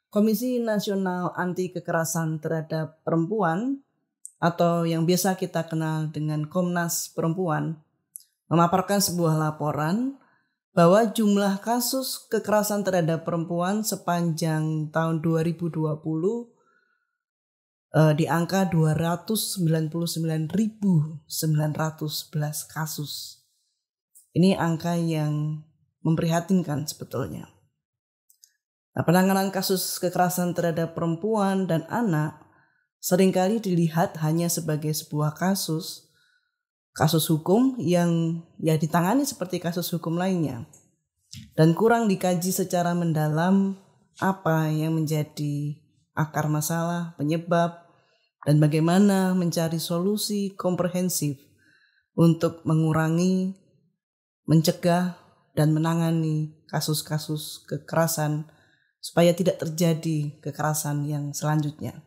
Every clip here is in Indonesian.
Komisi Nasional Anti Kekerasan Terhadap Perempuan atau yang biasa kita kenal dengan Komnas Perempuan memaparkan sebuah laporan bahwa jumlah kasus kekerasan terhadap perempuan sepanjang tahun 2020 di angka 299.911 kasus. Ini angka yang memprihatinkan sebetulnya. Nah, penanganan kasus kekerasan terhadap perempuan dan anak seringkali dilihat hanya sebagai sebuah kasus hukum yang ditangani seperti kasus hukum lainnya dan kurang dikaji secara mendalam apa yang menjadi akar masalah, penyebab, dan bagaimana mencari solusi komprehensif untuk mengurangi, mencegah, dan menangani kasus-kasus kekerasan supaya tidak terjadi kekerasan yang selanjutnya.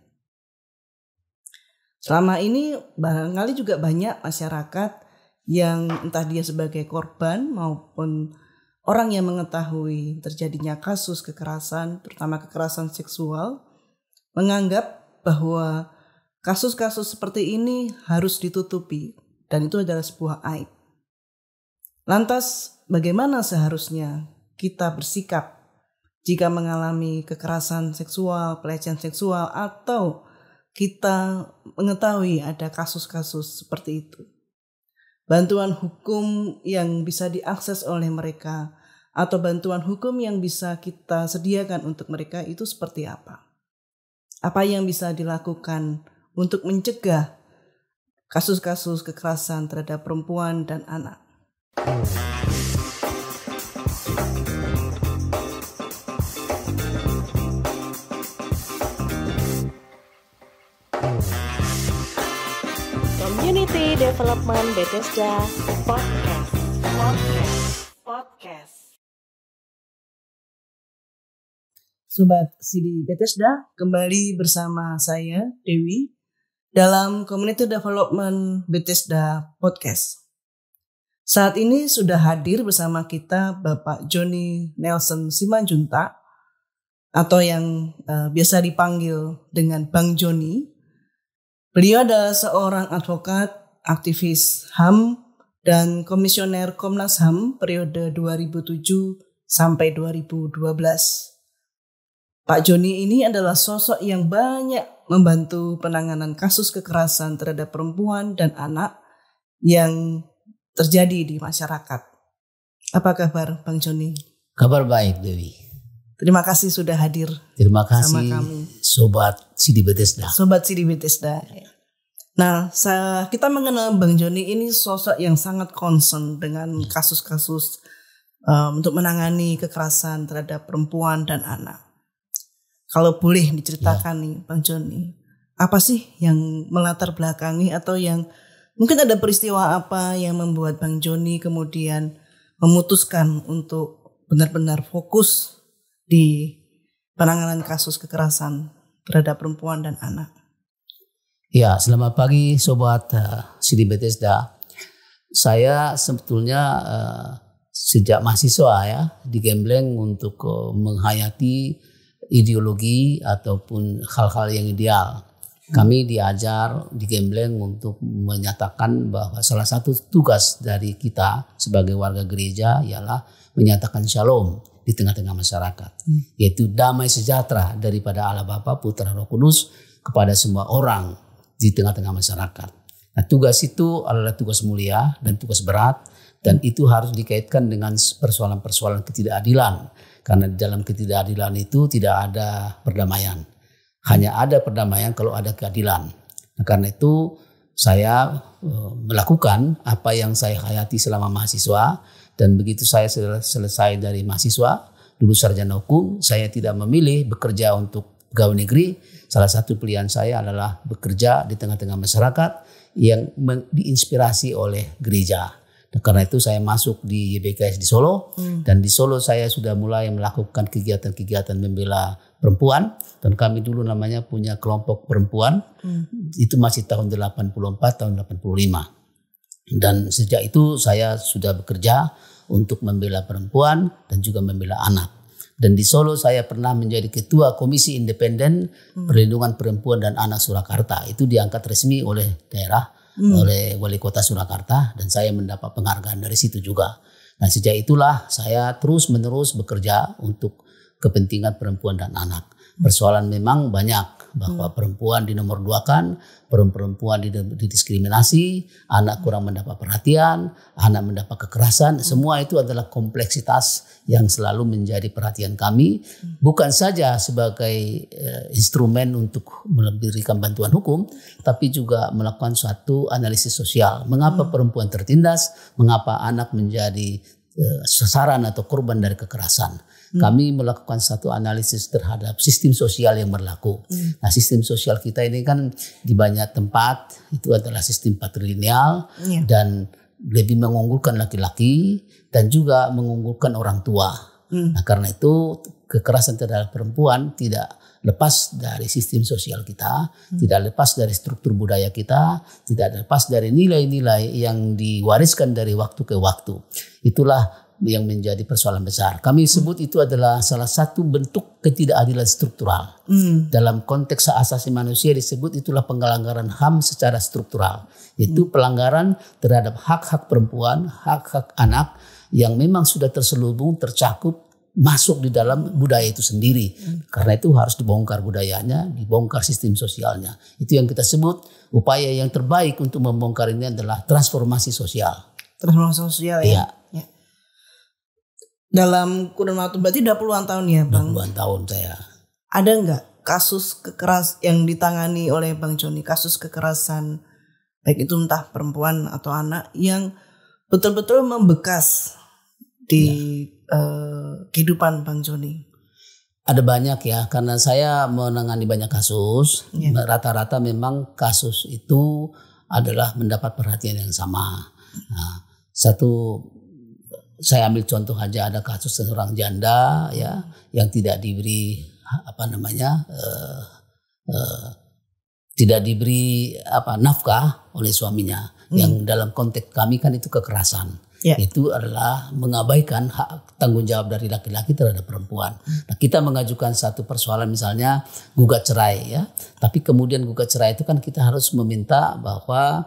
Selama ini barangkali juga banyak masyarakat yang entah dia sebagai korban maupun orang yang mengetahui terjadinya kasus kekerasan, terutama kekerasan seksual, menganggap bahwa kasus-kasus seperti ini harus ditutupi dan itu adalah sebuah aib. Lantas bagaimana seharusnya kita bersikap jika mengalami kekerasan seksual, pelecehan seksual, atau kita mengetahui ada kasus-kasus seperti itu? Bantuan hukum yang bisa diakses oleh mereka atau bantuan hukum yang bisa kita sediakan untuk mereka itu seperti apa? Apa yang bisa dilakukan untuk mencegah kasus-kasus kekerasan terhadap perempuan dan anak? Community Development Bethesda Podcast. Sobat CD Bethesda, kembali bersama saya Dewi dalam Community Development Bethesda Podcast. Saat ini sudah hadir bersama kita Bapak Joni Nelson Simanjuntak atau yang biasa dipanggil dengan Bang Joni. Beliau adalah seorang advokat, aktivis HAM, dan komisioner Komnas HAM periode 2007 sampai 2012. Pak Joni ini adalah sosok yang banyak membantu penanganan kasus kekerasan terhadap perempuan dan anak yang terjadi di masyarakat. Apa kabar Bang Joni? Kabar baik, Dewi. Terima kasih sudah hadir. Terima kasih sama kami. Sobat CD Bethesda. Sobat CD Bethesda. Nah, kita mengenal Bang Joni ini sosok yang sangat concern dengan kasus-kasus untuk menangani kekerasan terhadap perempuan dan anak. Kalau boleh diceritakan nih Bang Joni, apa sih yang melatar belakangi atau yang mungkin ada peristiwa apa yang membuat Bang Joni kemudian memutuskan untuk benar-benar fokus di penanganan kasus kekerasan terhadap perempuan dan anak? Ya, selamat pagi Sobat CD Bethesda. Saya sebetulnya sejak mahasiswa ya digembleng untuk menghayati ideologi ataupun hal-hal yang ideal. Kami diajar, digembleng untuk menyatakan bahwa salah satu tugas dari kita sebagai warga gereja ialah menyatakan shalom di tengah-tengah masyarakat. Yaitu damai sejahtera daripada Allah Bapa, Putra, Roh Kudus kepada semua orang di tengah-tengah masyarakat. Nah, tugas itu adalah tugas mulia dan tugas berat dan itu harus dikaitkan dengan persoalan-persoalan ketidakadilan. Karena di dalam ketidakadilan itu tidak ada perdamaian. Hanya ada perdamaian kalau ada keadilan. Nah, karena itu saya melakukan apa yang saya hayati selama mahasiswa. Dan begitu saya selesai dari mahasiswa, dulu sarjana hukum, saya tidak memilih bekerja untuk pegawai negeri. Salah satu pilihan saya adalah bekerja di tengah-tengah masyarakat yang diinspirasi oleh gereja. Nah, karena itu saya masuk di YBKS di Solo dan di Solo saya sudah mulai melakukan kegiatan-kegiatan membela perempuan dan kami dulu namanya punya kelompok perempuan. Itu masih tahun 84 tahun 85. Dan sejak itu saya sudah bekerja untuk membela perempuan dan juga membela anak. Dan di Solo saya pernah menjadi ketua Komisi Independen Perlindungan Perempuan dan Anak Surakarta. Itu diangkat resmi oleh daerah, oleh Wali Kota Surakarta, dan saya mendapat penghargaan dari situ juga. Nah, sejak itulah saya terus-menerus bekerja untuk kepentingan perempuan dan anak. Persoalan memang banyak, bahwa perempuan dinomor duakan, perempuan didiskriminasi, anak kurang mendapat perhatian, anak mendapat kekerasan. Semua itu adalah kompleksitas yang selalu menjadi perhatian kami, bukan saja sebagai instrumen untuk memberikan bantuan hukum, tapi juga melakukan suatu analisis sosial. Mengapa perempuan tertindas, mengapa anak menjadi sasaran atau korban dari kekerasan. Kami melakukan satu analisis terhadap sistem sosial yang berlaku. Nah, sistem sosial kita ini kan di banyak tempat itu adalah sistem patrilineal dan lebih mengunggulkan laki-laki dan juga mengunggulkan orang tua. Nah, karena itu kekerasan terhadap perempuan tidak lepas dari sistem sosial kita, tidak lepas dari struktur budaya kita, tidak lepas dari nilai-nilai yang diwariskan dari waktu ke waktu. Itulah yang menjadi persoalan besar. Kami sebut itu adalah salah satu bentuk ketidakadilan struktural. Dalam konteks hak asasi manusia disebut itulah pelanggaran HAM secara struktural. Itu pelanggaran terhadap hak-hak perempuan, hak-hak anak yang memang sudah terselubung, tercakup, masuk di dalam budaya itu sendiri. Karena itu harus dibongkar budayanya, dibongkar sistem sosialnya. Itu yang kita sebut upaya yang terbaik untuk membongkar ini adalah transformasi sosial. Transformasi sosial ya. Dalam kurun waktu berarti udah puluhan tahun ya Bang? Puluhan tahun saya. Ada nggak kasus kekerasan yang ditangani oleh Bang Joni, kasus kekerasan baik itu entah perempuan atau anak yang betul-betul membekas di kehidupan Bang Joni? Ada banyak ya, karena saya menangani banyak kasus. Rata-rata memang kasus itu adalah mendapat perhatian yang sama. Nah, saya ambil contoh aja, ada kasus seorang janda ya yang tidak diberi tidak diberi nafkah oleh suaminya. Yang dalam konteks kami kan itu kekerasan. Itu adalah mengabaikan hak tanggung jawab dari laki-laki terhadap perempuan. Nah, kita mengajukan satu persoalan misalnya gugat cerai ya. Tapi kemudian gugat cerai itu kan kita harus meminta bahwa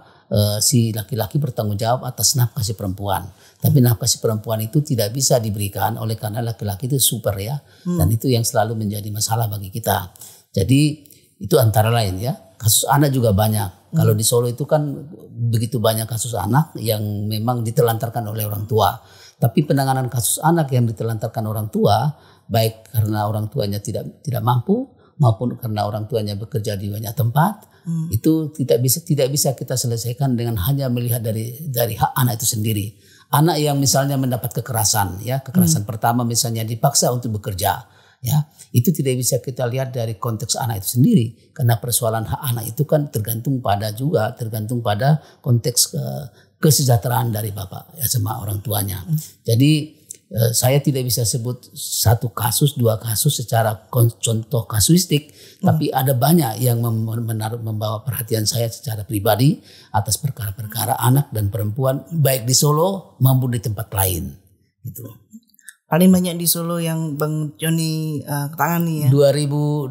si laki-laki bertanggung jawab atas nafkah si perempuan. Tapi nafkah si perempuan itu tidak bisa diberikan oleh karena laki-laki itu super ya. Dan itu yang selalu menjadi masalah bagi kita. Jadi itu antara lain ya. Kasus anak juga banyak. Kalau di Solo itu kan begitu banyak kasus anak yang memang ditelantarkan oleh orang tua. Tapi penanganan kasus anak yang ditelantarkan orang tua, baik karena orang tuanya tidak mampu maupun karena orang tuanya bekerja di banyak tempat, itu tidak bisa kita selesaikan dengan hanya melihat dari hak anak itu sendiri. Anak yang misalnya mendapat kekerasan ya, kekerasan pertama misalnya dipaksa untuk bekerja. Ya, itu tidak bisa kita lihat dari konteks anak itu sendiri, karena persoalan hak anak itu kan tergantung pada konteks kesejahteraan dari bapak ya sama orang tuanya. Jadi saya tidak bisa sebut satu kasus, dua kasus secara contoh kasuistik, tapi ada banyak yang membawa perhatian saya secara pribadi atas perkara-perkara anak dan perempuan baik di Solo maupun di tempat lain. Gitu. Paling banyak di Solo yang Bang Joni tangani ya. 1984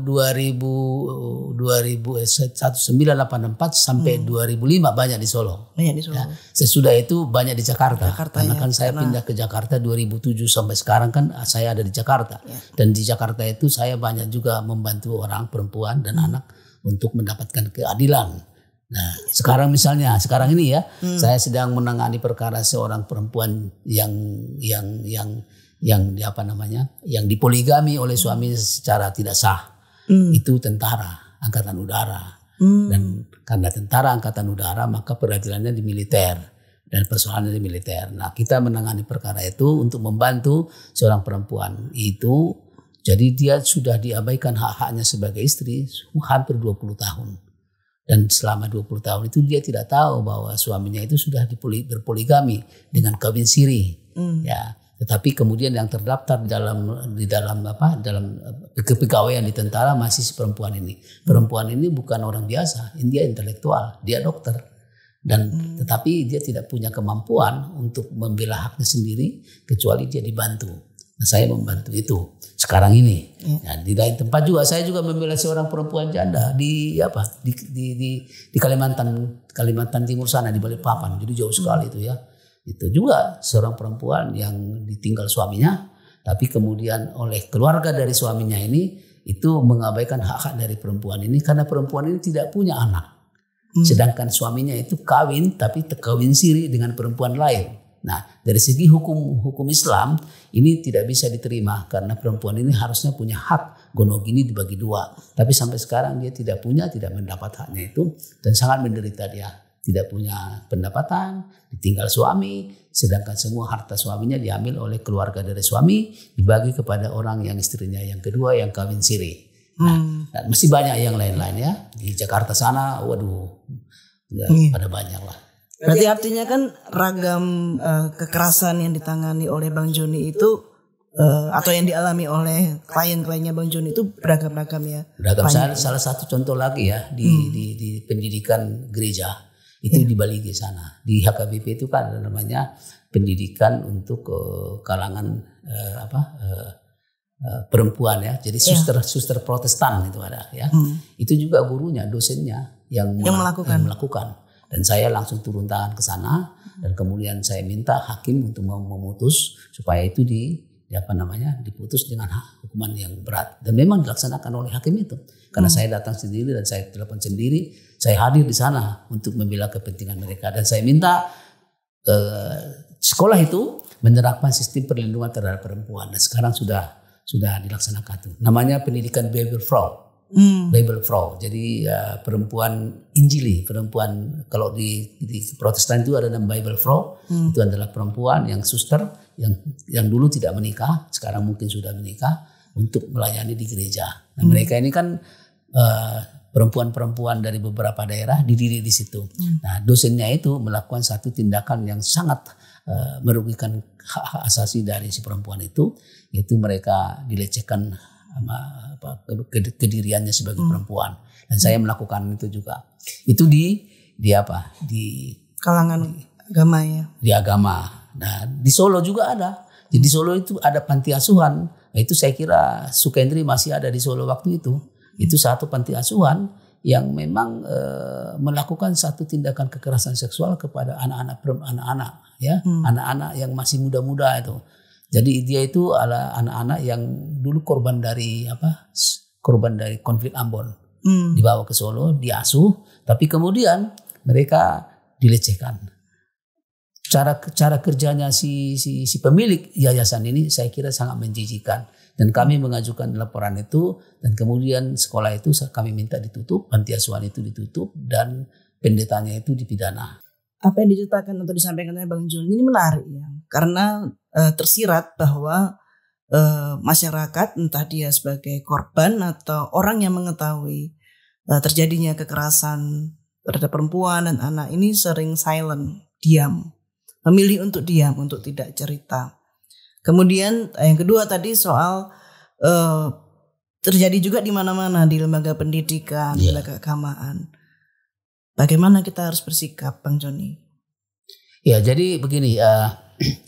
sampai 2005 banyak di Solo. Banyak di Solo. Ya. Sesudah itu banyak di Jakarta. Karena ya, kan saya pindah ke Jakarta 2007 sampai sekarang kan saya ada di Jakarta. Ya. Dan di Jakarta itu saya banyak juga membantu orang perempuan dan anak untuk mendapatkan keadilan. Nah, sekarang ini ya, saya sedang menangani perkara seorang perempuan yang dipoligami oleh suaminya secara tidak sah. Itu tentara angkatan udara. Dan karena tentara angkatan udara maka peradilannya di militer dan persoalannya di militer. Nah, kita menangani perkara itu untuk membantu seorang perempuan itu. Jadi dia sudah diabaikan hak-haknya sebagai istri hampir 20 tahun. Dan selama 20 tahun itu dia tidak tahu bahwa suaminya itu sudah berpoligami dengan kawin siri. Ya. Tetapi kemudian yang terdaftar di dalam kepegawaian di tentara masih si perempuan ini. Perempuan ini bukan orang biasa, dia intelektual, dia dokter. Dan tetapi dia tidak punya kemampuan untuk membela haknya sendiri kecuali dia dibantu. Nah, saya membantu itu sekarang ini. Nah, di lain tempat juga saya juga membela seorang perempuan janda di Kalimantan Timur sana, di Balikpapan. Jadi jauh sekali itu ya. Itu juga seorang perempuan yang ditinggal suaminya, tapi kemudian oleh keluarga dari suaminya ini itu mengabaikan hak-hak dari perempuan ini karena perempuan ini tidak punya anak. Sedangkan suaminya itu kawin tapi terkawin siri dengan perempuan lain. Nah, dari segi hukum Islam ini tidak bisa diterima karena perempuan ini harusnya punya hak gonogini dibagi dua. Tapi sampai sekarang dia tidak mendapat haknya itu dan sangat menderita dia. Tidak punya pendapatan, ditinggal suami, sedangkan semua harta suaminya diambil oleh keluarga dari suami, dibagi kepada orang yang istrinya yang kedua yang kawin siri. Nah, dan masih banyak yang lain-lain ya. Di Jakarta sana, waduh, pada banyak lah. Berarti artinya kan ragam kekerasan yang ditangani oleh Bang Joni itu atau yang dialami oleh klien-kliennya Bang Joni itu beragam-ragam ya. Beragam. Salah satu contoh lagi ya di pendidikan gereja itu di Bali di sana. Di HKBP itu kan ada namanya pendidikan untuk kalangan perempuan ya. Jadi suster Protestan itu ada ya. Itu juga gurunya, dosennya yang melakukan. Dan saya langsung turun tangan ke sana dan kemudian saya minta hakim untuk memutus supaya itu diputus dengan hukuman yang berat. Dan memang dilaksanakan oleh hakim itu. Karena saya datang sendiri dan saya telepon sendiri, saya hadir di sana untuk membela kepentingan mereka. Dan saya minta sekolah itu menerapkan sistem perlindungan terhadap perempuan. Dan sekarang sudah dilaksanakan itu. Namanya pendidikan Bible Frau. Bible Frau. Jadi perempuan Injili, perempuan kalau di Protestan itu ada nama Bible Frau. Itu adalah perempuan yang suster yang dulu tidak menikah, sekarang mungkin sudah menikah untuk melayani di gereja. Nah, mereka ini kan perempuan-perempuan dari beberapa daerah dididik di situ. Nah, dosennya itu melakukan satu tindakan yang sangat merugikan hak asasi dari si perempuan itu, yaitu mereka dilecehkan kediriannya sebagai perempuan. Dan saya melakukan itu juga. Itu di kalangan agama ya. Di agama. Nah, di Solo juga ada. Jadi di Solo itu ada panti asuhan. Nah, itu saya kira Sukendri masih ada di Solo waktu itu. Itu satu panti asuhan yang memang melakukan satu tindakan kekerasan seksual kepada anak-anak ya, anak-anak yang masih muda-muda itu. Jadi dia itu adalah anak-anak yang dulu korban dari konflik Ambon. Dibawa ke Solo, diasuh, tapi kemudian mereka dilecehkan. Cara kerjanya si pemilik yayasan ini saya kira sangat menjijikan. Dan kami mengajukan laporan itu dan kemudian sekolah itu kami minta ditutup, panti asuhan itu ditutup dan pendetanya itu dipidana. Apa yang diceritakan atau disampaikan oleh Bang Joni ini menarik ya, karena tersirat bahwa masyarakat entah dia sebagai korban atau orang yang mengetahui terjadinya kekerasan terhadap perempuan dan anak ini sering silent, diam, memilih untuk diam, untuk tidak cerita. Kemudian yang kedua tadi soal terjadi juga di mana-mana di lembaga pendidikan, lembaga keagamaan. Bagaimana kita harus bersikap, Bang Joni? Ya, jadi begini,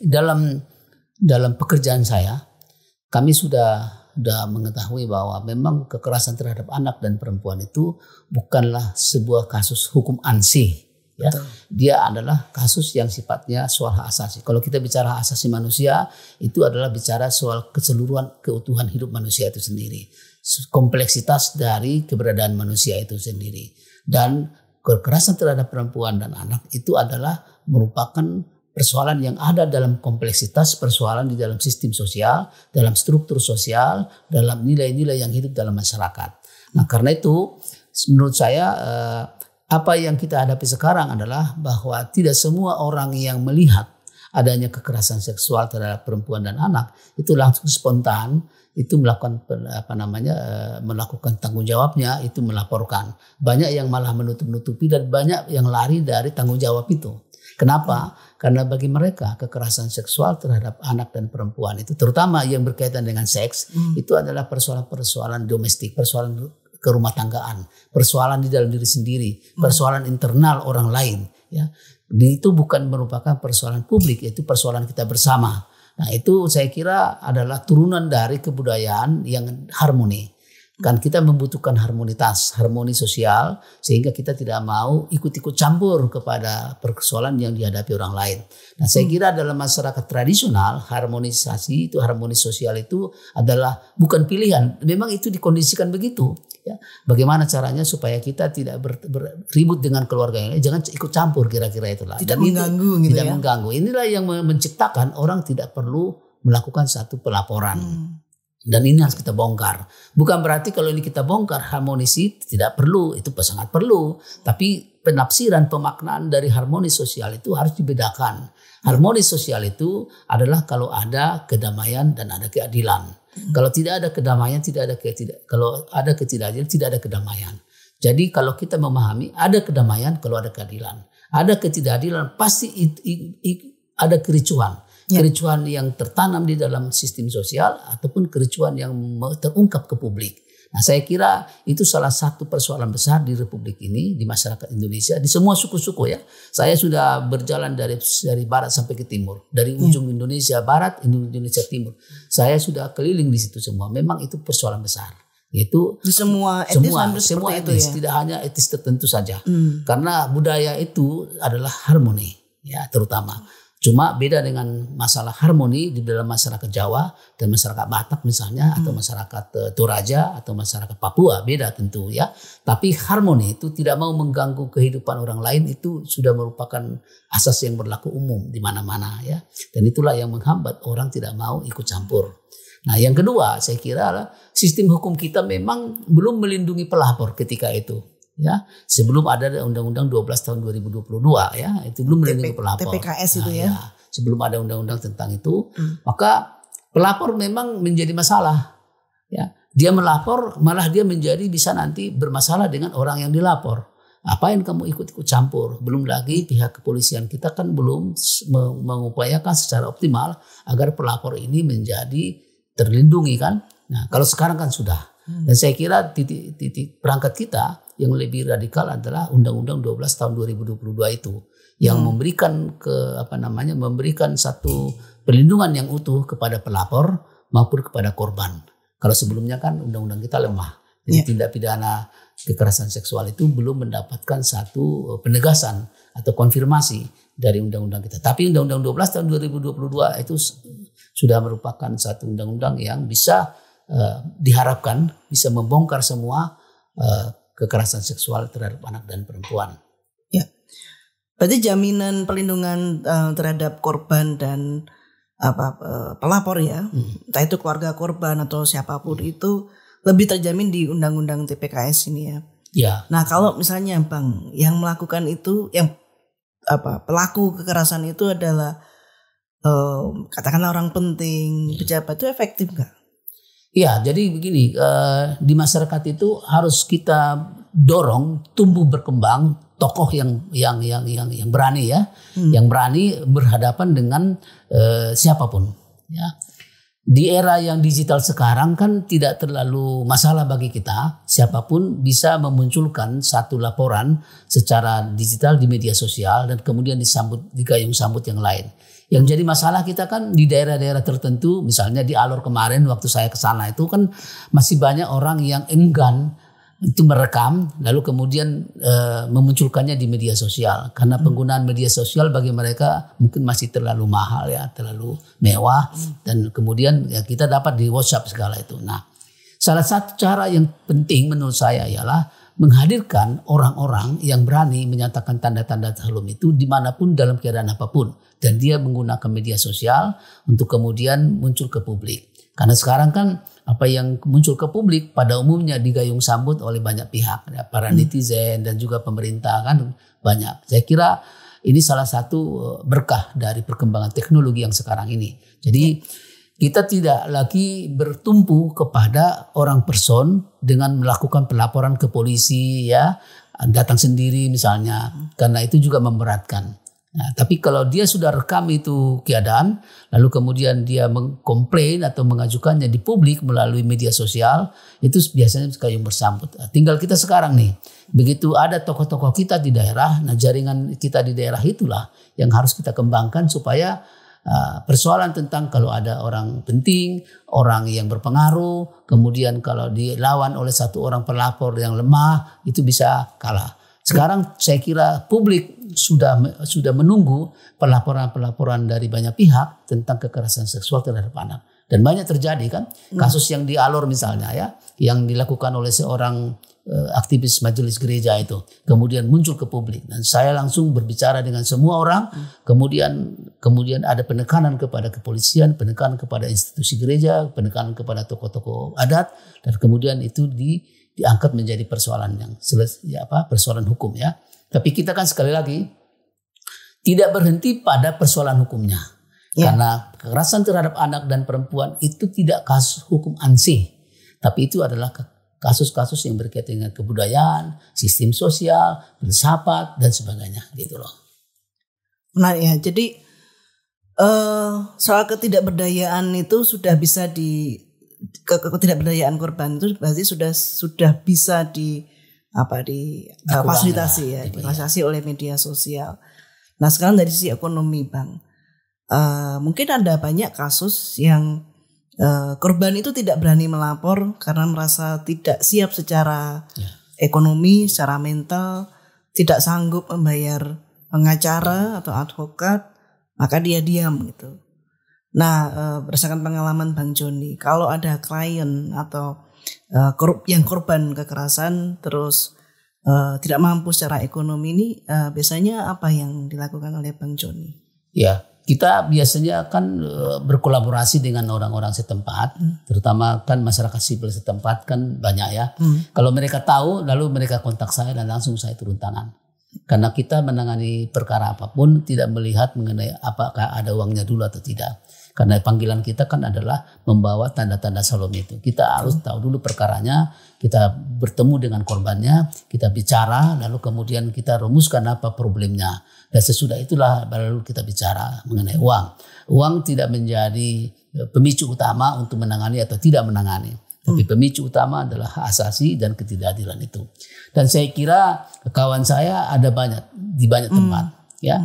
dalam pekerjaan saya, kami sudah mengetahui bahwa memang kekerasan terhadap anak dan perempuan itu bukanlah sebuah kasus hukum ansih. Ya, dia adalah kasus yang sifatnya soal hak asasi. Kalau kita bicara hak asasi manusia, itu adalah bicara soal keseluruhan keutuhan hidup manusia itu sendiri, kompleksitas dari keberadaan manusia itu sendiri. Dan kekerasan terhadap perempuan dan anak itu adalah merupakan persoalan yang ada dalam kompleksitas persoalan di dalam sistem sosial, dalam struktur sosial, dalam nilai-nilai yang hidup dalam masyarakat. Nah, karena itu menurut saya apa yang kita hadapi sekarang adalah bahwa tidak semua orang yang melihat adanya kekerasan seksual terhadap perempuan dan anak itu langsung spontan itu melakukan melakukan tanggung jawabnya, itu melaporkan. Banyak yang malah menutup-nutupi dan banyak yang lari dari tanggung jawab itu. Kenapa? Karena bagi mereka kekerasan seksual terhadap anak dan perempuan itu, terutama yang berkaitan dengan seks, itu adalah persoalan-persoalan domestik, persoalan kerumah tanggaan, persoalan di dalam diri sendiri, persoalan internal orang lain. Ya, itu bukan merupakan persoalan publik, itu persoalan kita bersama. Nah itu saya kira adalah turunan dari kebudayaan yang harmoni. Kan kita membutuhkan harmoni sosial, sehingga kita tidak mau ikut-ikut campur kepada persoalan yang dihadapi orang lain. Nah saya kira dalam masyarakat tradisional, harmoni sosial itu adalah bukan pilihan, memang itu dikondisikan begitu. Ya. Bagaimana caranya supaya kita tidak berribut dengan keluarga yang lain, jangan ikut campur, kira-kira itulah. Tidak mengganggu gitu tidak ya. mengganggu. Inilah yang menciptakan orang tidak perlu melakukan satu pelaporan. Dan ini harus kita bongkar. Bukan berarti kalau ini kita bongkar, harmonisi tidak perlu. Itu sangat perlu. Tapi penafsiran, pemaknaan dari harmonis sosial itu harus dibedakan. Harmonis sosial itu adalah kalau ada kedamaian dan ada keadilan. Kalau tidak ada kedamaian, kalau ada ketidakadilan, tidak ada kedamaian. Jadi kalau kita memahami ada kedamaian kalau ada keadilan. Ada ketidakadilan pasti ada kericuhan. Kericuhan yang tertanam di dalam sistem sosial ataupun kericuhan yang terungkap ke publik. Nah saya kira itu salah satu persoalan besar di Republik ini, di masyarakat Indonesia, di semua suku-suku ya. Saya sudah berjalan dari barat sampai ke timur. Dari ujung Indonesia barat, Indonesia timur. Saya sudah keliling di situ semua. Memang itu persoalan besar. Yaitu di semua etis, semua itu etis, ya? Tidak hanya etis tertentu saja. Karena budaya itu adalah harmoni ya terutama. Cuma beda dengan masalah harmoni di dalam masyarakat Jawa dan masyarakat Batak misalnya, atau masyarakat Toraja atau masyarakat Papua, beda tentu ya. Tapi harmoni itu tidak mau mengganggu kehidupan orang lain, itu sudah merupakan asas yang berlaku umum di mana-mana ya. Dan itulah yang menghambat orang tidak mau ikut campur. Nah yang kedua saya kira adalah sistem hukum kita memang belum melindungi pelapor ketika itu. Ya, sebelum ada Undang-Undang 12 tahun 2022 ya, itu belum melindungi pelapor. TPKS itu ya. Sebelum ada undang-undang tentang itu, maka pelapor memang menjadi masalah. Ya, dia melapor malah dia bisa nanti bermasalah dengan orang yang dilapor. Apain kamu ikut-ikut campur? Belum lagi pihak kepolisian kita kan belum mengupayakan secara optimal agar pelapor ini menjadi terlindungi kan. Nah, kalau sekarang kan sudah. Dan saya kira titik perangkat kita yang lebih radikal adalah Undang-Undang 12 tahun 2022 itu yang memberikan satu perlindungan yang utuh kepada pelapor maupun kepada korban. Kalau sebelumnya kan undang-undang kita lemah. Jadi tindak pidana kekerasan seksual itu belum mendapatkan satu penegasan atau konfirmasi dari undang-undang kita. Tapi Undang-Undang 12 tahun 2022 itu sudah merupakan satu undang-undang yang bisa diharapkan bisa membongkar semua kekerasan seksual terhadap anak dan perempuan. Ya, berarti jaminan perlindungan terhadap korban dan pelapor ya, entah itu keluarga korban atau siapapun itu lebih terjamin di Undang-Undang TPKS ini ya. Ya. Nah kalau misalnya Bang yang melakukan itu, yang pelaku kekerasan itu adalah katakanlah orang penting, pejabat, itu efektif nggak? Ya, jadi begini, di masyarakat itu harus kita dorong tumbuh berkembang tokoh yang berani ya, yang berani berhadapan dengan siapapun. Ya, di era yang digital sekarang kan tidak terlalu masalah bagi kita, siapapun bisa memunculkan satu laporan secara digital di media sosial dan kemudian digayung sambut yang lain. Yang jadi masalah kita kan di daerah-daerah tertentu, misalnya di Alor kemarin waktu saya ke sana itu kan masih banyak orang yang enggan itu merekam lalu kemudian memunculkannya di media sosial karena penggunaan media sosial bagi mereka mungkin masih terlalu mahal ya, terlalu mewah dan kemudian ya kita dapat di WhatsApp segala itu. Nah, salah satu cara yang penting menurut saya ialah menghadirkan orang-orang yang berani menyatakan tanda-tanda harum itu dimanapun dalam keadaan apapun. Dan dia menggunakan media sosial untuk kemudian muncul ke publik. Karena sekarang kan apa yang muncul ke publik pada umumnya digayung sambut oleh banyak pihak. Ya, para netizen dan juga pemerintah kan banyak. Saya kira ini salah satu berkah dari perkembangan teknologi yang sekarang ini. Jadi kita tidak lagi bertumpu kepada orang person dengan melakukan pelaporan ke polisi ya, datang sendiri misalnya, karena itu juga memberatkan. Nah, tapi kalau dia sudah rekam itu keadaan, lalu kemudian dia mengkomplain atau mengajukannya di publik melalui media sosial, itu biasanya gayung bersambut. Tinggal kita sekarang nih, begitu ada tokoh-tokoh kita di daerah, nah jaringan kita di daerah itulah yang harus kita kembangkan supaya persoalan tentang kalau ada orang penting, orang yang berpengaruh, kemudian kalau dilawan oleh satu orang pelapor yang lemah, itu bisa kalah. Sekarang saya kira publik sudah menunggu pelaporan-pelaporan dari banyak pihak tentang kekerasan seksual terhadap anak. Dan banyak terjadi kan kasus yang di Alor misalnya ya, yang dilakukan oleh seorang aktivis majelis gereja itu kemudian muncul ke publik, dan saya langsung berbicara dengan semua orang. Kemudian ada penekanan kepada kepolisian, penekanan kepada institusi gereja, penekanan kepada tokoh-tokoh adat, dan kemudian itu diangkat menjadi persoalan yang persoalan hukum ya. Tapi kita kan sekali lagi tidak berhenti pada persoalan hukumnya. Karena kekerasan terhadap anak dan perempuan itu tidak kasus hukum ansih, tapi itu adalah kasus-kasus yang berkaitan dengan kebudayaan, sistem sosial, filsafat dan sebagainya gitu loh. Nah ya, jadi soal ketidakberdayaan itu sudah bisa ketidakberdayaan korban itu berarti sudah bisa fasilitasi ya, difasilitasi oleh media sosial. Nah sekarang dari sisi ekonomi Bang, mungkin ada banyak kasus yang korban itu tidak berani melapor karena merasa tidak siap secara ekonomi, secara mental, tidak sanggup membayar pengacara atau advokat, maka dia diam gitu. Nah, berdasarkan pengalaman Bang Joni, kalau ada klien atau yang korban kekerasan terus tidak mampu secara ekonomi ini, biasanya apa yang dilakukan oleh Bang Joni? Ya, kita biasanya kan berkolaborasi dengan orang-orang setempat, terutama kan masyarakat sipil setempat kan banyak ya. Kalau mereka tahu, lalu mereka kontak saya dan langsung saya turun tangan. Karena kita menangani perkara apapun tidak melihat mengenai apakah ada uangnya dulu atau tidak. Karena panggilan kita kan adalah membawa tanda-tanda Salom itu. Kita harus tahu dulu perkaranya, kita bertemu dengan korbannya, kita bicara, lalu kemudian kita rumuskan apa problemnya. Dan sesudah itulah baru kita bicara mengenai uang. Uang tidak menjadi pemicu utama untuk menangani atau tidak menangani. Tapi pemicu utama adalah hak asasi dan ketidakadilan itu. Dan saya kira kawan saya ada di banyak tempat. Ya,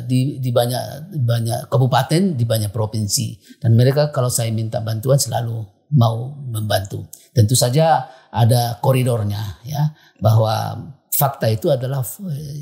di banyak kabupaten, di banyak provinsi, dan mereka kalau saya minta bantuan selalu mau membantu. Tentu saja ada koridornya ya, bahwa fakta itu adalah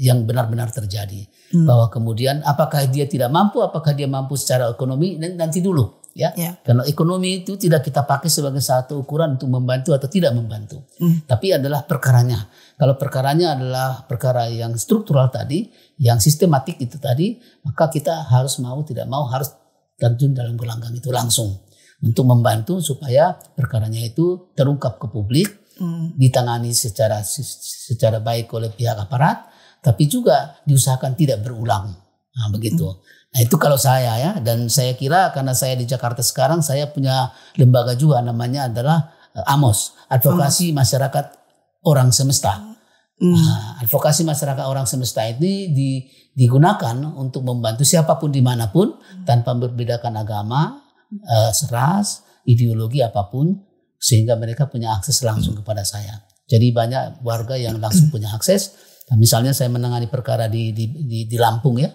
yang benar-benar terjadi. Bahwa kemudian apakah dia tidak mampu, apakah dia mampu secara ekonomi, nanti dulu ya. Karena ekonomi itu tidak kita pakai sebagai satu ukuran untuk membantu atau tidak membantu. Tapi adalah perkaranya. Kalau perkaranya adalah perkara yang struktural tadi, yang sistematik itu tadi, maka kita harus mau tidak mau harus terjun dalam gelanggang itu langsung untuk membantu supaya perkaranya itu terungkap ke publik, ditangani secara baik oleh pihak aparat, tapi juga diusahakan tidak berulang. Nah, begitu. Nah, itu kalau saya ya, dan saya kira karena saya di Jakarta sekarang, saya punya lembaga juga namanya adalah AMOS, Advokasi Masyarakat Orang Semesta. Nah, advokasi masyarakat orang semesta ini digunakan untuk membantu siapapun dimanapun tanpa membedakan agama, ras, ideologi apapun, sehingga mereka punya akses langsung kepada saya. Jadi banyak warga yang langsung punya akses. Nah, misalnya saya menangani perkara di Lampung ya,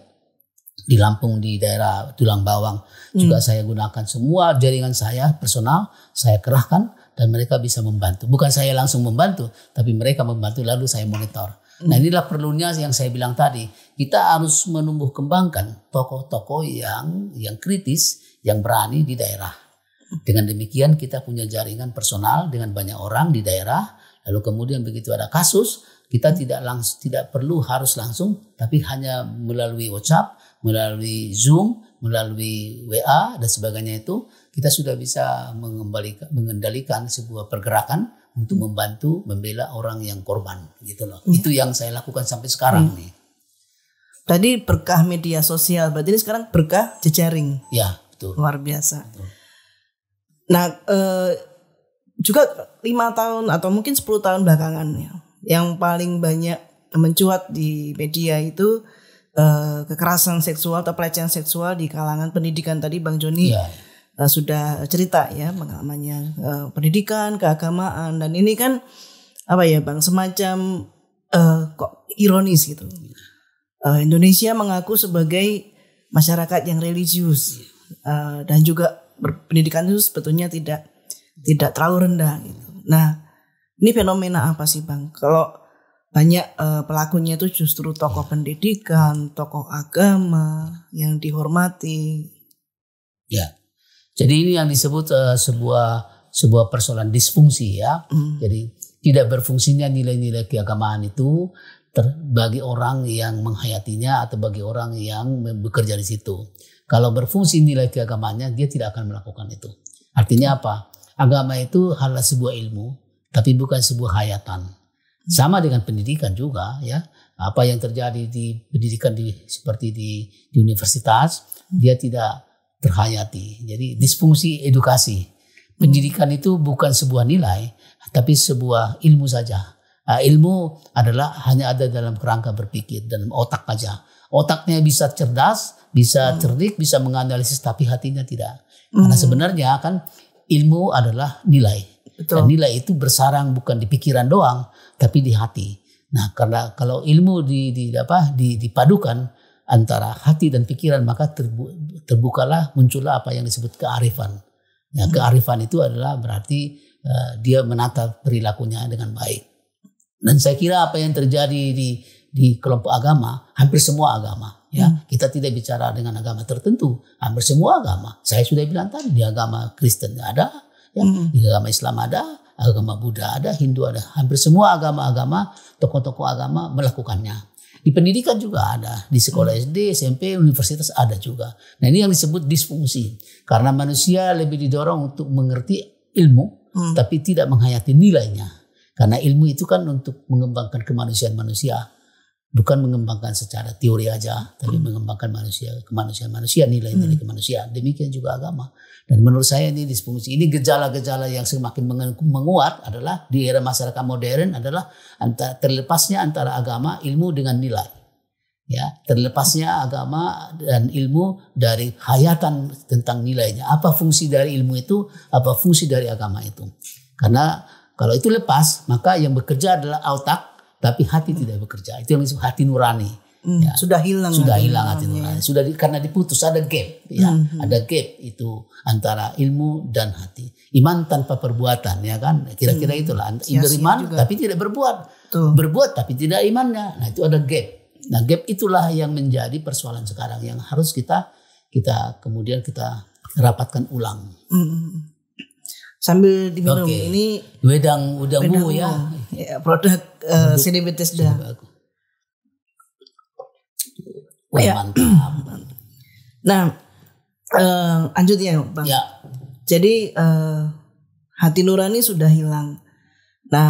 di Lampung di daerah Tulang Bawang juga saya gunakan semua jaringan saya personal, saya kerahkan. Dan mereka bisa membantu. Bukan saya langsung membantu, tapi mereka membantu lalu saya monitor. Nah inilah perlunya yang saya bilang tadi. Kita harus menumbuh kembangkan tokoh-tokoh yang kritis, yang berani di daerah. Dengan demikian kita punya jaringan personal dengan banyak orang di daerah. Lalu kemudian begitu ada kasus, kita tidak perlu harus langsung, tapi hanya melalui WhatsApp, melalui Zoom, melalui WA dan sebagainya itu, kita sudah bisa mengendalikan sebuah pergerakan untuk membantu membela orang yang korban gitu loh. Itu yang saya lakukan sampai sekarang nih. Tadi berkah media sosial, berarti ini sekarang berkah jejaring. Ya, betul. Luar biasa. Betul. Nah, juga 5 tahun atau mungkin 10 tahun belakangan ya, yang paling banyak mencuat di media itu kekerasan seksual atau pelecehan seksual di kalangan pendidikan. Tadi Bang Joni sudah cerita ya pengalamannya, pendidikan, keagamaan, dan ini kan apa ya Bang, semacam kok ironis gitu. Indonesia mengaku sebagai masyarakat yang religius dan juga pendidikan itu sebetulnya tidak terlalu rendah gitu. Nah, ini fenomena apa sih Bang? Kalau banyak pelakunya itu justru tokoh pendidikan, tokoh agama yang dihormati. Ya, jadi ini yang disebut sebuah persoalan disfungsi ya. Jadi tidak berfungsinya nilai-nilai keagamaan itu bagi orang yang menghayatinya atau bagi orang yang bekerja di situ. Kalau berfungsi nilai keagamaannya, dia tidak akan melakukan itu. Artinya apa? Agama itu adalah sebuah ilmu, tapi bukan sebuah hayatan. Sama dengan pendidikan juga ya. Apa yang terjadi di pendidikan seperti di universitas, dia tidak terhayati. Jadi disfungsi edukasi. Pendidikan itu bukan sebuah nilai, tapi sebuah ilmu saja. Ilmu adalah hanya ada dalam kerangka berpikir, dalam otak saja. Otaknya bisa cerdas, bisa cerdik, bisa menganalisis, tapi hatinya tidak. Karena sebenarnya kan ilmu adalah nilai. Betul. Dan nilai itu bersarang bukan di pikiran doang, tapi di hati. Nah, karena kalau ilmu dipadukan antara hati dan pikiran, maka muncullah apa yang disebut kearifan. Ya, kearifan itu adalah berarti dia menata perilakunya dengan baik. Dan saya kira apa yang terjadi di kelompok agama, hampir semua agama, ya kita tidak bicara dengan agama tertentu, hampir semua agama. Saya sudah bilang tadi di agama Kristen ada, ya di agama Islam ada, agama Buddha ada, Hindu ada, hampir semua agama-agama, tokoh-tokoh agama melakukannya. Di pendidikan juga ada, di sekolah SD, SMP, universitas ada juga. Nah ini yang disebut disfungsi, karena manusia lebih didorong untuk mengerti ilmu, tapi tidak menghayati nilainya. Karena ilmu itu kan untuk mengembangkan kemanusiaan manusia, bukan mengembangkan secara teori aja, tapi mengembangkan kemanusiaan manusia, nilai-nilai kemanusiaan. Demikian juga agama. Dan menurut saya ini disfungsi, ini gejala-gejala yang semakin menguat adalah di era masyarakat modern adalah terlepasnya antara agama, ilmu dengan nilai. Ya, terlepasnya agama dan ilmu dari hayatan tentang nilainya. Apa fungsi dari ilmu itu? Apa fungsi dari agama itu? Karena kalau itu lepas, maka yang bekerja adalah otak, tapi hati tidak bekerja. Itu yang disebut hati nurani. Ya. Sudah hilang hati nurani. Karena diputus, ada gap. Ya. Ada gap itu antara ilmu dan hati. Iman tanpa perbuatan, ya kan? Kira-kira itulah. Beriman tapi tidak berbuat. Berbuat tapi tidak imannya. Nah itu ada gap. Nah gap itulah yang menjadi persoalan sekarang yang harus kita kemudian kita rapatkan ulang. Sambil diminum ini wedang udamu ya. Produk CD Bethesda. Mantap. Nah, lanjut ya Bang. Ya. Jadi hati nurani sudah hilang. Nah,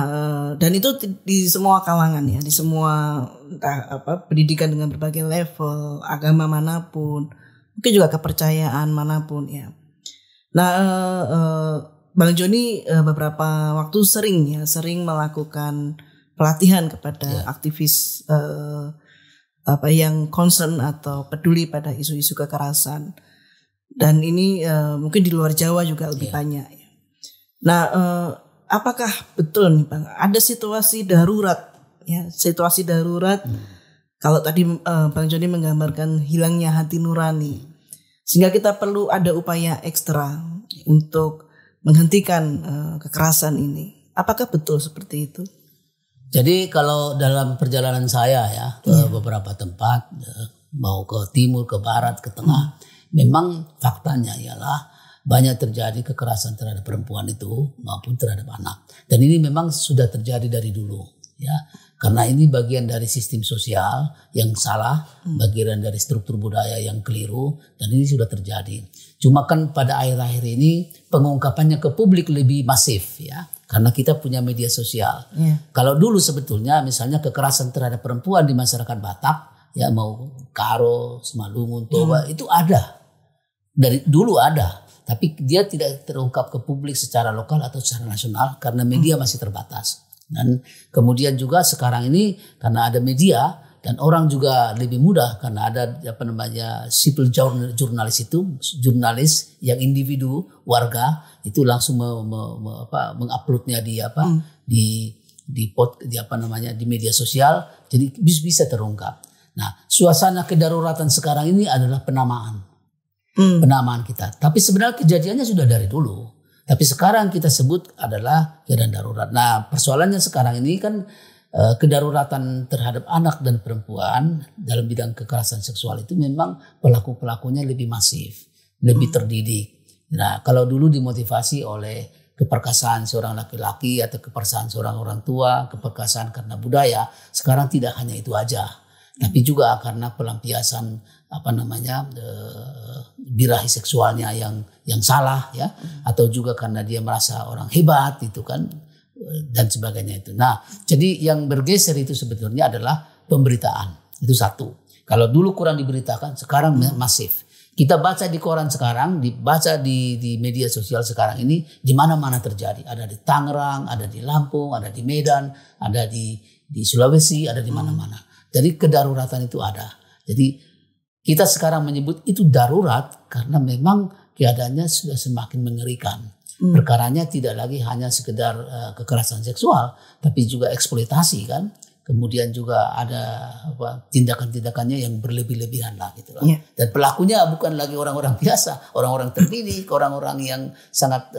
dan itu di semua kalangan ya, di semua pendidikan dengan berbagai level, agama manapun, mungkin juga kepercayaan manapun ya. Nah, Bang Joni beberapa waktu sering melakukan pelatihan kepada aktivis yang concern atau peduli pada isu-isu kekerasan. Dan ini mungkin di luar Jawa juga lebih banyak. Ya. Nah, apakah betul nih Bang, ada situasi darurat? Ya, situasi darurat. Kalau tadi Bang Joni menggambarkan hilangnya hati nurani, sehingga kita perlu ada upaya ekstra untuk menghentikan kekerasan ini. Apakah betul seperti itu? Jadi kalau dalam perjalanan saya ya ke beberapa tempat, mau ke timur, ke barat, ke tengah, memang faktanya ialah banyak terjadi kekerasan terhadap perempuan itu maupun terhadap anak. Dan ini memang sudah terjadi dari dulu, ya. Karena ini bagian dari sistem sosial yang salah, bagian dari struktur budaya yang keliru, dan ini sudah terjadi. Cuma kan pada akhir-akhir ini pengungkapannya ke publik lebih masif ya, karena kita punya media sosial. Kalau dulu sebetulnya misalnya kekerasan terhadap perempuan di masyarakat Batak, ya mau Karo, Simalungun, Toba, itu ada. Dari dulu ada, tapi dia tidak terungkap ke publik secara lokal atau secara nasional karena media masih terbatas. Dan kemudian juga sekarang ini karena ada media dan orang juga lebih mudah karena ada sipil jurnalis itu, jurnalis yang individu warga itu langsung menguploadnya di di media sosial, jadi bisa terungkap. Nah, suasana kedaruratan sekarang ini adalah penamaan kita. Tapi sebenarnya kejadiannya sudah dari dulu. Tapi sekarang kita sebut adalah keadaan darurat. Nah, persoalannya sekarang ini kan kedaruratan terhadap anak dan perempuan dalam bidang kekerasan seksual itu memang pelaku-pelakunya lebih masif, lebih terdidik. Nah, kalau dulu dimotivasi oleh keperkasaan seorang laki-laki atau keperkasaan seorang orang tua, keperkasaan karena budaya, sekarang tidak hanya itu aja, tapi juga karena pelampiasan birahi seksualnya yang salah ya, atau juga karena dia merasa orang hebat itu kan, dan sebagainya itu. Nah, jadi yang bergeser itu sebetulnya adalah pemberitaan. Itu satu. Kalau dulu kurang diberitakan, sekarang masif. Kita baca di koran sekarang, dibaca di media sosial sekarang ini, di mana-mana terjadi. Ada di Tangerang, ada di Lampung, ada di Medan, ada di Sulawesi, ada di mana-mana. Jadi kedaruratan itu ada. Jadi kita sekarang menyebut itu darurat karena memang keadaannya sudah semakin mengerikan. Perkaranya tidak lagi hanya sekedar kekerasan seksual, tapi juga eksploitasi kan. Kemudian juga ada tindakan-tindakannya yang berlebih-lebihan lah gitu lah. Yeah. Dan pelakunya bukan lagi orang-orang biasa, orang-orang terdidik, orang-orang yang sangat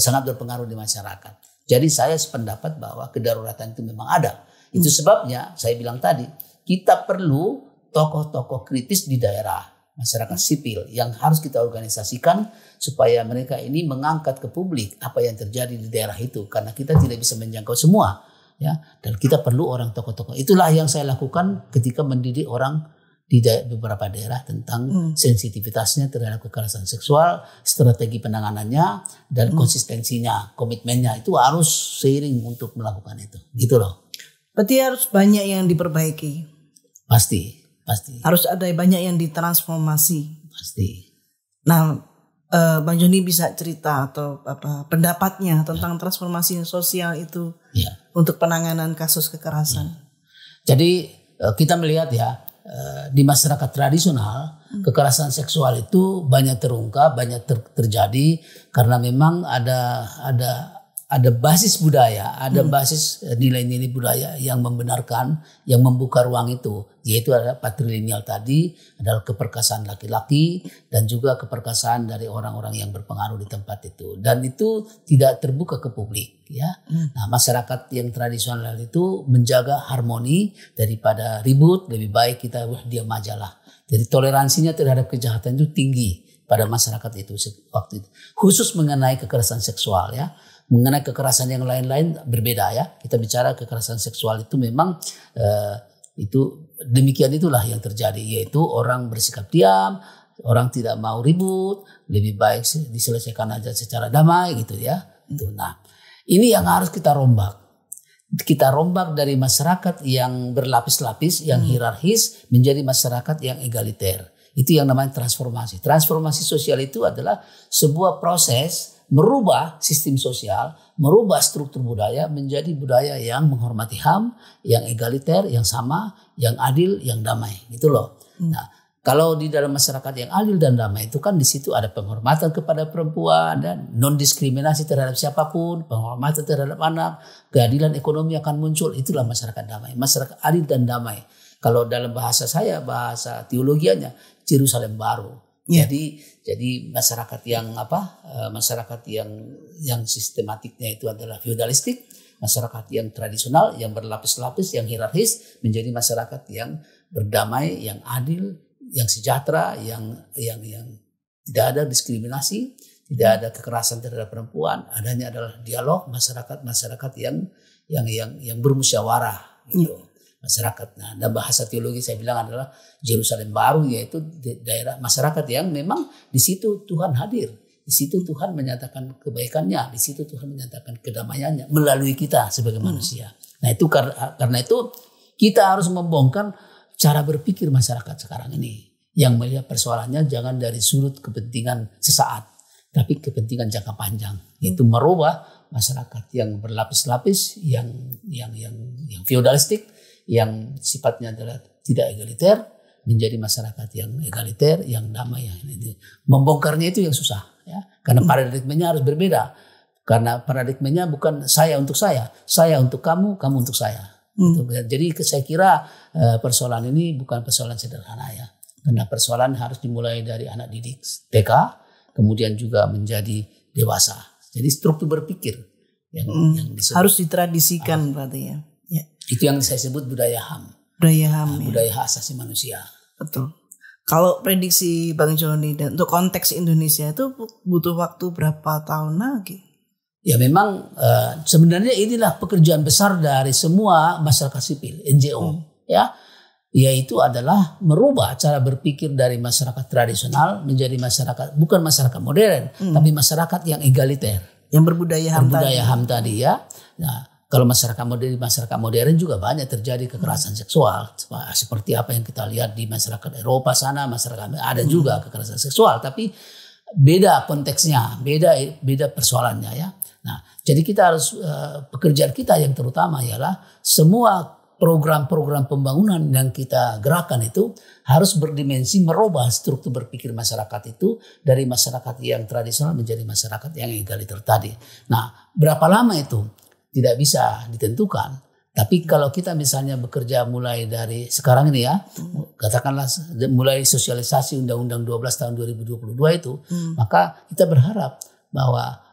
sangat berpengaruh di masyarakat. Jadi saya sependapat bahwa kedaruratan itu memang ada. Itu sebabnya saya bilang tadi, kita perlu tokoh-tokoh kritis di daerah, masyarakat sipil yang harus kita organisasikan supaya mereka ini mengangkat ke publik apa yang terjadi di daerah itu, karena kita tidak bisa menjangkau semua ya, dan kita perlu orang tokoh-tokoh. Itulah yang saya lakukan ketika mendidik orang di beberapa daerah tentang sensitivitasnya terhadap kekerasan seksual, strategi penanganannya dan konsistensinya, komitmennya itu harus seiring untuk melakukan itu, gitu loh. Berarti harus banyak yang diperbaiki. Pasti. Harus ada banyak yang ditransformasi. Pasti. Nah, Bang Joni bisa cerita atau pendapatnya tentang transformasi sosial itu untuk penanganan kasus kekerasan. Jadi kita melihat ya, di masyarakat tradisional kekerasan seksual itu banyak terungkap, banyak terjadi karena memang ada basis budaya, ada basis nilai-nilai budaya yang membenarkan, yang membuka ruang itu, yaitu adalah patrilineal tadi, adalah keperkasaan laki-laki dan juga keperkasaan dari orang-orang yang berpengaruh di tempat itu, dan itu tidak terbuka ke publik ya. Nah, masyarakat yang tradisional itu menjaga harmoni daripada ribut, lebih baik kita diam aja lah. Jadi toleransinya terhadap kejahatan itu tinggi pada masyarakat itu waktu itu, khusus mengenai kekerasan seksual ya. Mengenai kekerasan yang lain-lain berbeda ya. Kita bicara kekerasan seksual itu memang itu demikian itulah yang terjadi, yaitu orang bersikap diam, orang tidak mau ribut, lebih baik diselesaikan aja secara damai gitu ya. Nah, ini yang harus kita rombak. Kita rombak dari masyarakat yang berlapis-lapis, yang hierarkis menjadi masyarakat yang egaliter. Itu yang namanya transformasi. Transformasi sosial itu adalah sebuah proses merubah sistem sosial, merubah struktur budaya menjadi budaya yang menghormati HAM, yang egaliter, yang sama, yang adil, yang damai, gitu loh. Nah, kalau di dalam masyarakat yang adil dan damai itu kan di situ ada penghormatan kepada perempuan dan non diskriminasi terhadap siapapun, penghormatan terhadap anak, keadilan ekonomi akan muncul. Itulah masyarakat damai, masyarakat adil dan damai. Kalau dalam bahasa saya, bahasa teologianya, Yerusalem baru. Jadi masyarakat yang masyarakat yang sistematiknya itu adalah feudalistik, masyarakat yang tradisional, yang berlapis-lapis, yang hierarkis menjadi masyarakat yang berdamai, yang adil, yang sejahtera, yang tidak ada diskriminasi, tidak ada kekerasan terhadap perempuan, adanya adalah dialog masyarakat yang bermusyawarah gitu. Masyarakat. Nah, dan bahasa teologi saya bilang adalah Yerusalem baru, yaitu daerah masyarakat yang memang di situ Tuhan hadir, di situ Tuhan menyatakan kebaikannya, di situ Tuhan menyatakan kedamaiannya melalui kita sebagai manusia. Nah, itu karena itu kita harus membongkar cara berpikir masyarakat sekarang ini yang melihat persoalannya jangan dari sudut kepentingan sesaat, tapi kepentingan jangka panjang, yaitu merubah masyarakat yang berlapis-lapis, yang feudalistik, yang sifatnya adalah tidak egaliter menjadi masyarakat yang egaliter, yang damai, yang ini. Membongkarnya itu yang susah ya, karena paradigmanya harus berbeda. Karena paradigmanya bukan saya untuk saya untuk kamu, kamu untuk saya. Gitu. Jadi saya kira persoalan ini bukan persoalan sederhana ya. Karena persoalan harus dimulai dari anak didik TK, kemudian juga menjadi dewasa. Jadi struktur berpikir yang harus ditradisikan berarti ya. Itu yang saya sebut budaya HAM. Budaya HAM. Budaya hak asasi manusia. Betul. Kalau prediksi Bang Joni dan untuk konteks Indonesia itu butuh waktu berapa tahun lagi? Ya memang sebenarnya inilah pekerjaan besar dari semua masyarakat sipil, NGO, ya, yaitu adalah merubah cara berpikir dari masyarakat tradisional menjadi masyarakat bukan masyarakat modern, tapi masyarakat yang egaliter, yang berbudaya HAM tadi ya. Nah, kalau masyarakat modern juga banyak terjadi kekerasan seksual seperti apa yang kita lihat di masyarakat Eropa sana, masyarakat ada juga kekerasan seksual, tapi beda konteksnya, beda persoalannya ya. Nah, jadi kita harus pekerjaan kita yang terutama ialah semua program-program pembangunan yang kita gerakan itu harus berdimensi merubah struktur berpikir masyarakat itu dari masyarakat yang tradisional menjadi masyarakat yang egaliter tadi. Nah, berapa lama itu? Tidak bisa ditentukan. Tapi kalau kita misalnya bekerja mulai dari sekarang ini ya, katakanlah mulai sosialisasi Undang-Undang 12 tahun 2022 itu, maka kita berharap bahwa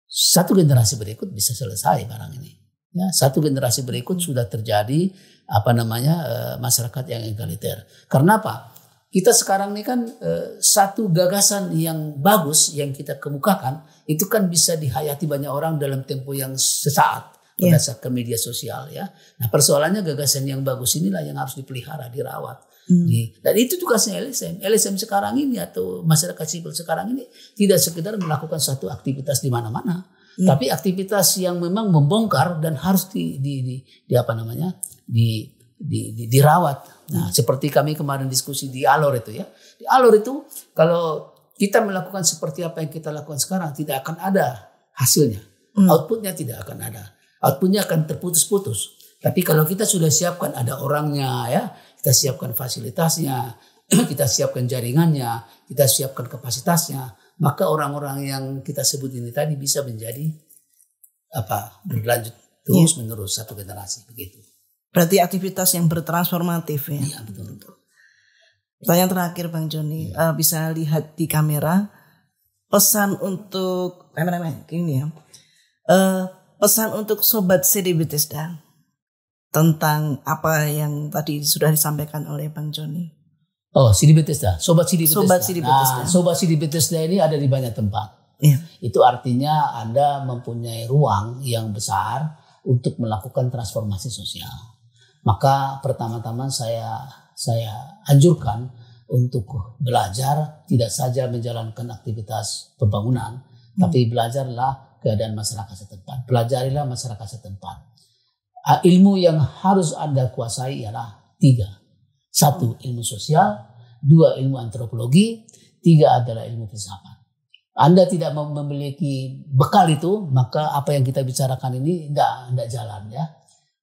satu generasi berikut bisa selesai barang ini. Ya, satu generasi berikut sudah terjadi masyarakat yang egaliter. Karena apa? Kita sekarang ini kan satu gagasan yang bagus yang kita kemukakan itu kan bisa dihayati banyak orang dalam tempo yang sesaat berdasarkan media sosial ya. Nah persoalannya gagasan yang bagus inilah yang harus dipelihara, dirawat. Dan itu tugasnya LSM. LSM sekarang ini atau masyarakat sipil sekarang ini tidak sekedar melakukan satu aktivitas di mana-mana, tapi aktivitas yang memang membongkar dan harus dirawat. Nah, seperti kami kemarin diskusi di Alor itu ya. Di Alor itu kalau kita melakukan seperti apa yang kita lakukan sekarang tidak akan ada hasilnya. Outputnya tidak akan ada. Outputnya akan terputus-putus. Tapi kalau kita sudah siapkan ada orangnya ya, kita siapkan fasilitasnya, kita siapkan jaringannya, kita siapkan kapasitasnya, maka orang-orang yang kita sebut ini tadi bisa menjadi berlanjut terus menerus satu generasi begitu. Berarti aktivitas yang bertransformatif ya. Iya betul. Pertanyaan terakhir Bang Joni, bisa lihat di kamera pesan untuk pesan untuk sobat CD Bethesda tentang apa yang tadi sudah disampaikan oleh Bang Joni. Oh, CD Bethesda, sobat CD Bethesda. Sobat CD Bethesda. Nah, sobat CD Bethesda ini ada di banyak tempat. Iya. Itu artinya Anda mempunyai ruang yang besar untuk melakukan transformasi sosial. Maka pertama-tama saya anjurkan untuk belajar tidak saja menjalankan aktivitas pembangunan, tapi belajarlah keadaan masyarakat setempat. Pelajarilah masyarakat setempat. Ilmu yang harus Anda kuasai ialah 3. 1, ilmu sosial. 2, ilmu antropologi. 3 adalah ilmu filsafat. Anda tidak memiliki bekal itu, maka apa yang kita bicarakan ini tidak jalan ya.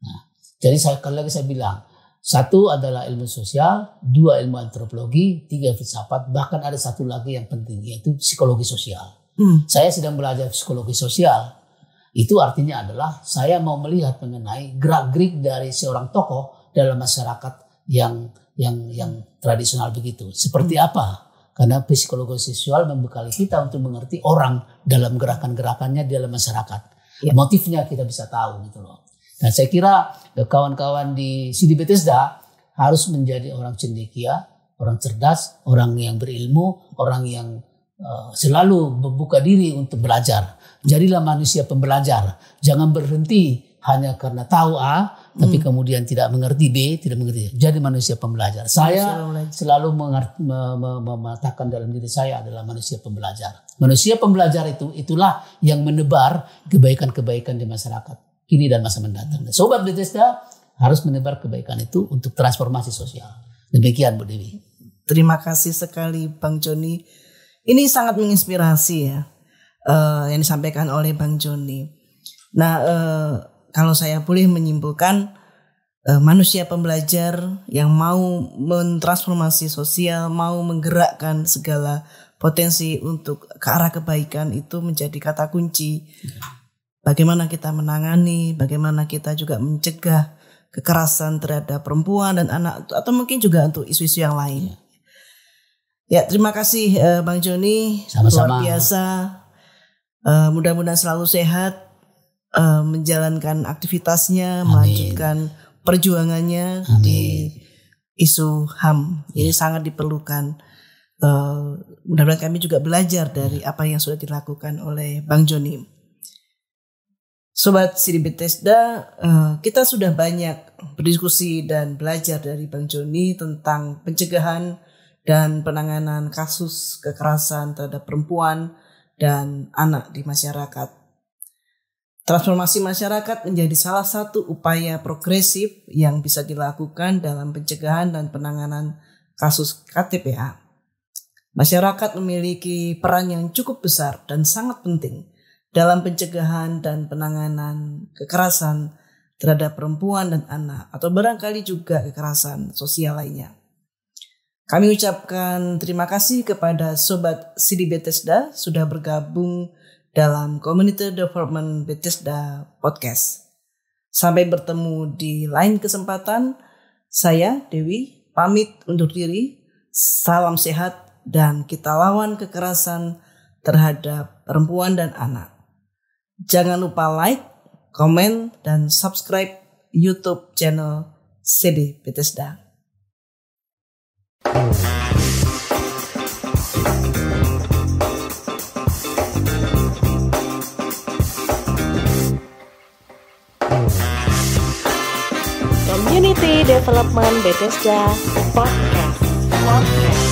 Nah, jadi sekali lagi saya bilang, 1 adalah ilmu sosial, 2 ilmu antropologi, 3 filsafat, bahkan ada 1 lagi yang penting yaitu psikologi sosial. Saya sedang belajar psikologi sosial. Itu artinya adalah saya mau melihat mengenai gerak-gerik dari seorang tokoh dalam masyarakat yang tradisional begitu. Seperti apa? Karena psikologi sosial membekali kita untuk mengerti orang dalam gerakan-gerakannya dalam masyarakat. Ya. Motifnya kita bisa tahu gitu loh. Nah saya kira kawan-kawan di CD Bethesda harus menjadi orang cendekia, orang cerdas, orang yang berilmu, orang yang selalu membuka diri untuk belajar. Jadilah manusia pembelajar. Jangan berhenti hanya karena tahu A, tapi kemudian tidak mengerti B, tidak mengerti. Jadi manusia pembelajar. Saya selalu mengatakan dalam diri saya adalah manusia pembelajar. Manusia pembelajar itulah yang menebar kebaikan-kebaikan di masyarakat kini dan masa mendatang. Sobat Bethesda harus menebar kebaikan itu untuk transformasi sosial. Demikian Bu Dewi. Terima kasih sekali Bang Joni. Ini sangat menginspirasi ya yang disampaikan oleh Bang Joni. Nah kalau saya boleh menyimpulkan, manusia pembelajar yang mau mentransformasi sosial, mau menggerakkan segala potensi untuk ke arah kebaikan itu menjadi kata kunci bagaimana kita menangani, bagaimana kita juga mencegah kekerasan terhadap perempuan dan anak, atau mungkin juga untuk isu-isu yang lain. Ya, terima kasih Bang Joni. Sama-sama. Luar biasa. Mudah-mudahan selalu sehat, menjalankan aktivitasnya, melanjutkan perjuangannya di isu HAM. Ini sangat diperlukan. Mudah-mudahan kami juga belajar dari apa yang sudah dilakukan oleh Bang Joni. Sobat Sidi Bethesda, kita sudah banyak berdiskusi dan belajar dari Bang Joni tentang pencegahan dan penanganan kasus kekerasan terhadap perempuan dan anak di masyarakat. Transformasi masyarakat menjadi salah satu upaya progresif yang bisa dilakukan dalam pencegahan dan penanganan kasus KTPA. Masyarakat memiliki peran yang cukup besar dan sangat penting dalam pencegahan dan penanganan kekerasan terhadap perempuan dan anak, atau barangkali juga kekerasan sosial lainnya. Kami ucapkan terima kasih kepada Sobat Sidi Bethesda sudah bergabung dalam Community Development Bethesda Podcast. Sampai bertemu di lain kesempatan. Saya, Dewi, pamit undur diri. Salam sehat dan kita lawan kekerasan terhadap perempuan dan anak. Jangan lupa like, komen, dan subscribe YouTube channel Sidi Bethesda. Community Development Bethesda Podcast.